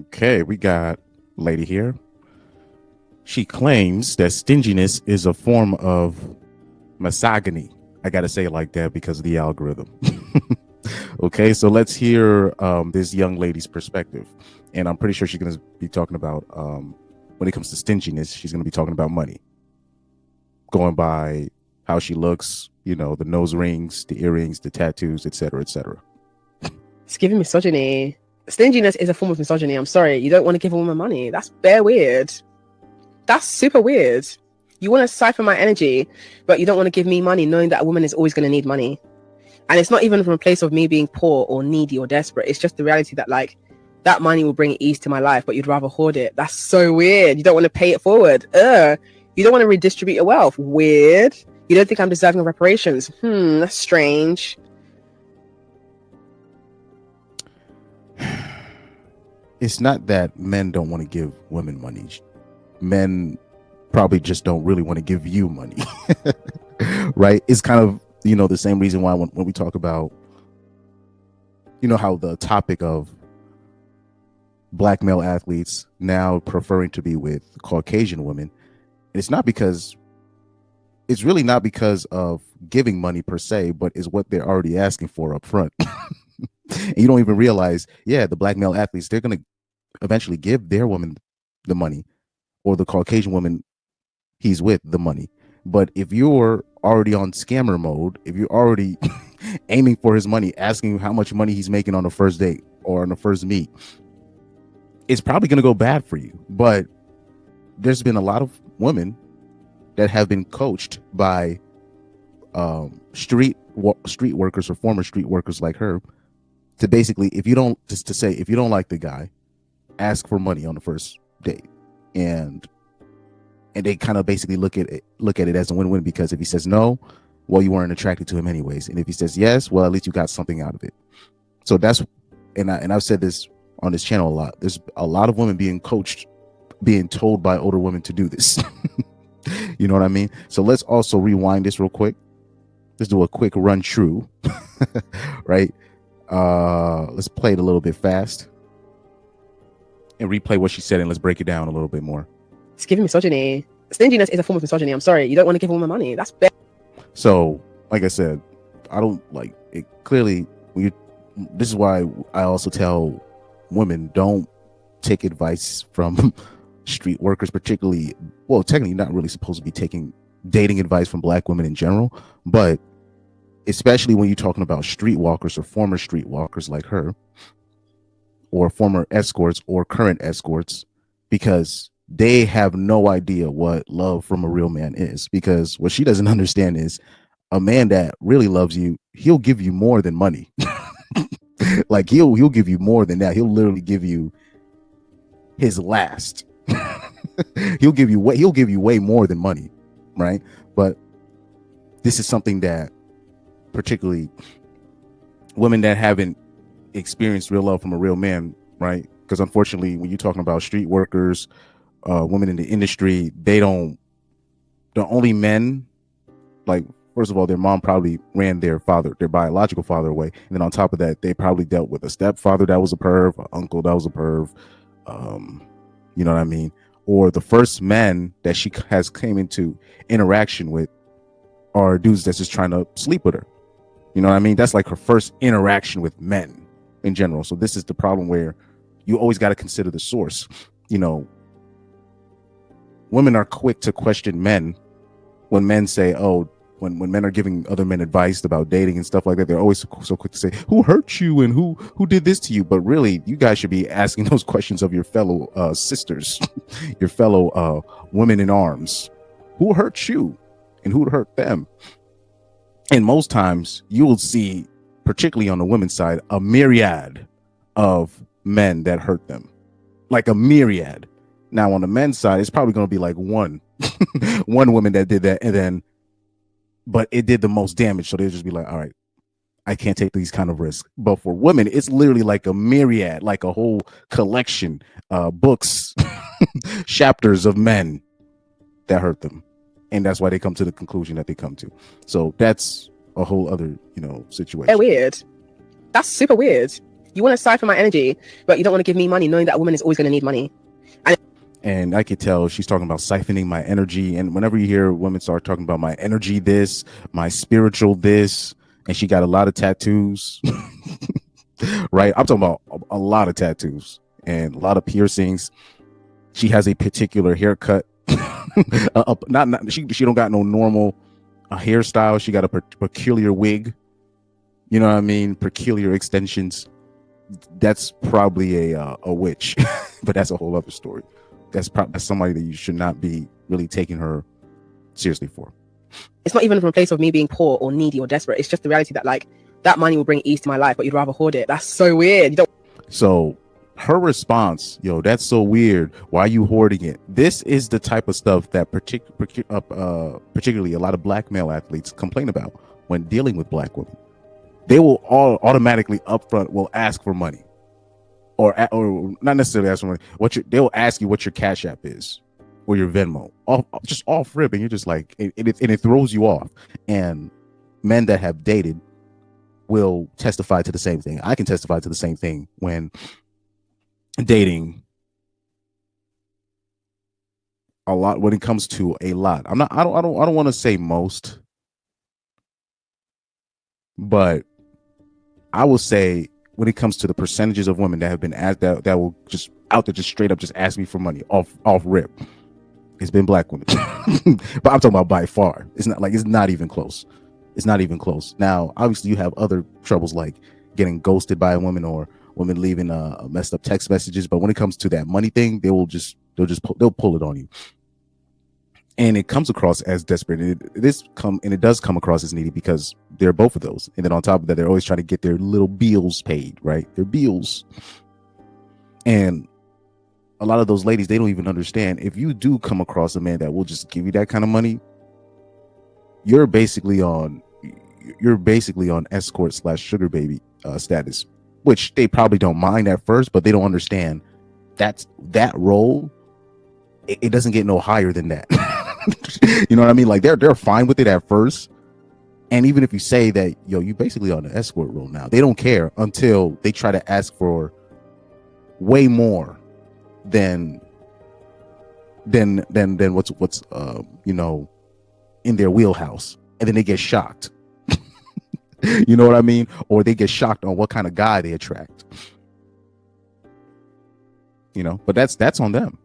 Okay, we got lady here. She claims that stinginess is a form of misogyny. I got to say it like that because of the algorithm. Okay, so let's hear this young lady's perspective. And I'm pretty sure she's going to be talking about, when it comes to stinginess, she's going to be talking about money, going by how she looks, the nose rings, the earrings, the tattoos, etc., etc. It's giving misogyny. Stinginess is a form of misogyny. I'm sorry. You don't want to give a woman money. That's bare weird. That's super weird. You want to siphon my energy, but you don't want to give me money, knowing that a woman is always going to need money. And it's not even from a place of me being poor or needy or desperate. It's just the reality that, like, that money will bring ease to my life, but you'd rather hoard it. That's so weird. You don't want to pay it forward. You don't want to redistribute your wealth. Weird. You don't think I'm deserving of reparations. That's strange. It's not that men don't want to give women money. Men probably just don't really want to give you money. Right? It's kind of, the same reason why when we talk about, how the topic of black male athletes now preferring to be with Caucasian women, it's really not because of giving money per se, but is what they're already asking for up front. And you don't even realize, the black male athletes, they're going to eventually give their woman the money, or the Caucasian woman he's with the money. But if you're already on scammer mode, if you're already aiming for his money, asking how much money he's making on the first date or on the first meet, it's probably going to go bad for you. But there's been a lot of women that have been coached by street workers or former street workers like her to basically, if you don't like the guy, ask for money on the first date. And they kind of basically look at it as a win-win, because if he says no, well, you weren't attracted to him anyways, and if he says yes, well, at least you got something out of it. So that's, and I've said this on this channel a lot, there's a lot of women being coached, being told by older women to do this. You know what I mean? So let's also rewind this real quick. Let's do a quick run through. Right? Let's play it a little bit fast and replay what she said, and let's break it down a little bit more. It's giving misogyny. Stinginess is a form of misogyny. I'm sorry. You don't want to give a woman money. That's bare. So, like I said, I don't like it. Clearly, this is why I also tell women, don't take advice from street workers, particularly. Well, technically, you're not really supposed to be taking dating advice from black women in general, but especially when you're talking about street walkers or former street walkers like her, or former escorts or current escorts, because they have no idea what love from a real man is. Because what she doesn't understand is, a man that really loves you, he'll give you more than money. Like he'll give you more than that. He'll literally give you his last. He'll give you way more than money, right? But this is something that particularly women that haven't experienced real love from a real man, right? Because unfortunately, when you're talking about street workers, women in the industry, the only men, like, first of all, their mom probably ran their biological father away. And then on top of that, they probably dealt with a stepfather that was a perv, an uncle that was a perv. You know what I mean? Or the first men that she has came into interaction with are dudes that's just trying to sleep with her. You know what I mean? That's like her first interaction with men in general. So this is the problem, where you always got to consider the source. Women are quick to question men when men say, oh, when men are giving other men advice about dating and stuff like that, they're always so quick to say, who hurt you and who did this to you? But really, you guys should be asking those questions of your fellow sisters, your fellow women in arms. Who hurt you and who hurt them? And most times you will see, particularly on the women's side, a myriad of men that hurt them, like a myriad. Now on the men's side, it's probably going to be like one woman that did that, and then, but it did the most damage. So they'll just be like, all right, I can't take these kind of risks. But for women, it's literally like a myriad, like a whole collection, books, chapters of men that hurt them. And that's why they come to the conclusion that they come to. So that's a whole other, situation. Weird. That's super weird. You want to siphon my energy, but you don't want to give me money, knowing that a woman is always going to need money. And I could tell she's talking about siphoning my energy. And whenever you hear women start talking about my energy this, my spiritual this, and she got a lot of tattoos, right? I'm talking about a lot of tattoos and a lot of piercings. She has a particular haircut. She don't got no normal hairstyle. She got a peculiar wig. You know what I mean? Peculiar extensions. That's probably a witch, but that's a whole other story. That's somebody that you should not be really taking her seriously for. It's not even from a place of me being poor or needy or desperate. It's just the reality that like that money will bring ease to my life, but you'd rather hoard it. That's so weird. You don't. So her response, yo, that's so weird. Why are you hoarding it? This is the type of stuff that particularly a lot of black male athletes complain about when dealing with black women. They will all automatically upfront will ask for money. Or not necessarily ask for money. They will ask you what your Cash App is or your Venmo, just off rip, and you're just like, it throws you off. And men that have dated will testify to the same thing. I can testify to the same thing when dating. A lot when it comes to a lot. I don't want to say most, but I will say, when it comes to the percentages of women that have been asked that will just out there just straight up just ask me for money off rip, it's been black women. But I'm talking about by far. It's not even close. It's not even close. Now, obviously, you have other troubles like getting ghosted by a woman or women leaving messed up text messages. But when it comes to that money thing, they'll pull it on you. And it comes across as desperate. It does come across as needy because they're both of those. And then on top of that, they're always trying to get their little bills paid, right? Their bills. And a lot of those ladies, they don't even understand. If you do come across a man that will just give you that kind of money, you're basically on escort / sugar baby status, which they probably don't mind at first, but they don't understand that role. It doesn't get no higher than that. You know what I mean? Like they're fine with it at first. And even if you say that, yo, you basically on the escort role now, they don't care until they try to ask for way more than what's in their wheelhouse. And then they get shocked. You know what I mean? Or they get shocked on what kind of guy they attract. But that's on them.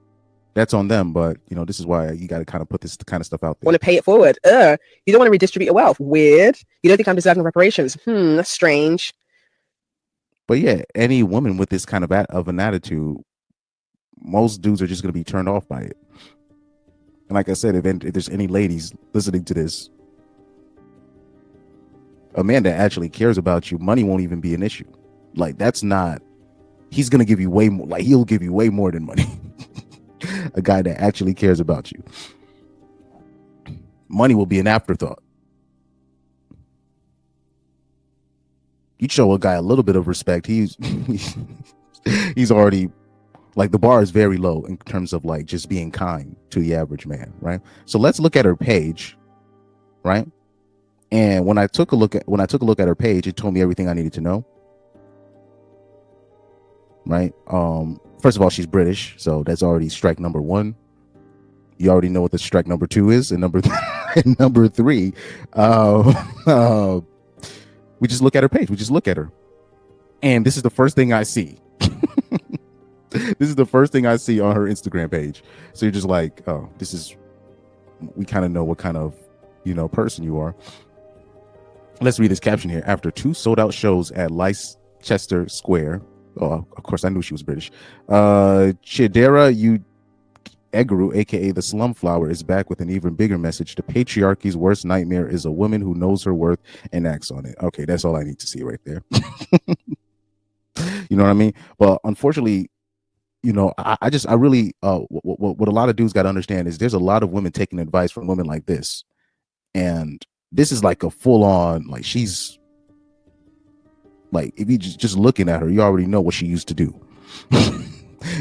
That's on them, but this is why you got to kind of put this kind of stuff out there. Want to pay it forward? You don't want to redistribute your wealth. Weird. You don't think I'm deserving reparations? That's strange. But yeah, any woman with this kind of an attitude, most dudes are just going to be turned off by it. And like I said, if there's any ladies listening to this, a man that actually cares about you, money won't even be an issue. Like he's going to give you way more. Like he'll give you way more than money. A guy that actually cares about you. Money will be an afterthought. You show a guy a little bit of respect, he's already, like, the bar is very low in terms of like just being kind to the average man, right? So let's look at her page, right? And when I took a look at her page, it told me everything I needed to know. Right. First of all, she's British, so that's already strike number one. You already know what the strike number two is, and number three. We just look at her page. We just look at her, and this is the first thing I see. This is the first thing I see on her Instagram page. So you're just like, oh, we kind of know what kind of person you are. Let's read this caption here. After 2 sold-out shows at Leicester Square. Oh, of course, I knew she was British. Chidera Egru, aka the Slum Flower, is back with an even bigger message. The patriarchy's worst nightmare is a woman who knows her worth and acts on it. Okay, that's all I need to see right there. You know what I mean? Well, unfortunately, what a lot of dudes got to understand is there's a lot of women taking advice from women like this, and this is like a full on, like, she's like, if you just looking at her, you already know what she used to do.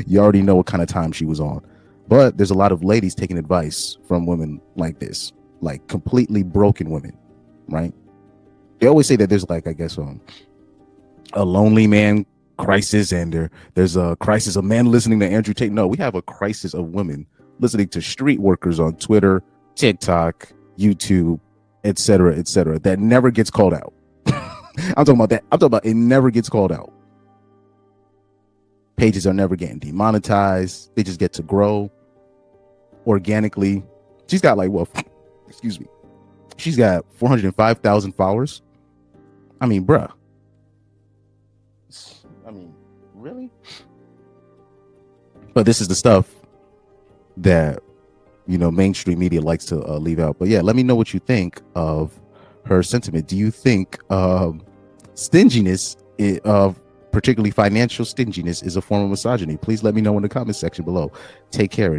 You already know what kind of time she was on. But there's a lot of ladies taking advice from women like this, like completely broken women, right? They always say that there's, like, I guess, a lonely man crisis, and there's a crisis of men listening to Andrew Tate. No, we have a crisis of women listening to street workers on Twitter, TikTok, YouTube, etc., that never gets called out. I'm talking about that. I'm talking about it never gets called out. Pages are never getting demonetized. They just get to grow organically. She's got like, well, excuse me. She's got 405,000 followers. I mean, bruh. I mean, really? But this is the stuff that, you know, mainstream media likes to leave out. But yeah, let me know what you think of her sentiment. Do you think stinginess, particularly financial stinginess, is a form of misogyny? Please let me know in the comment section below. Take care.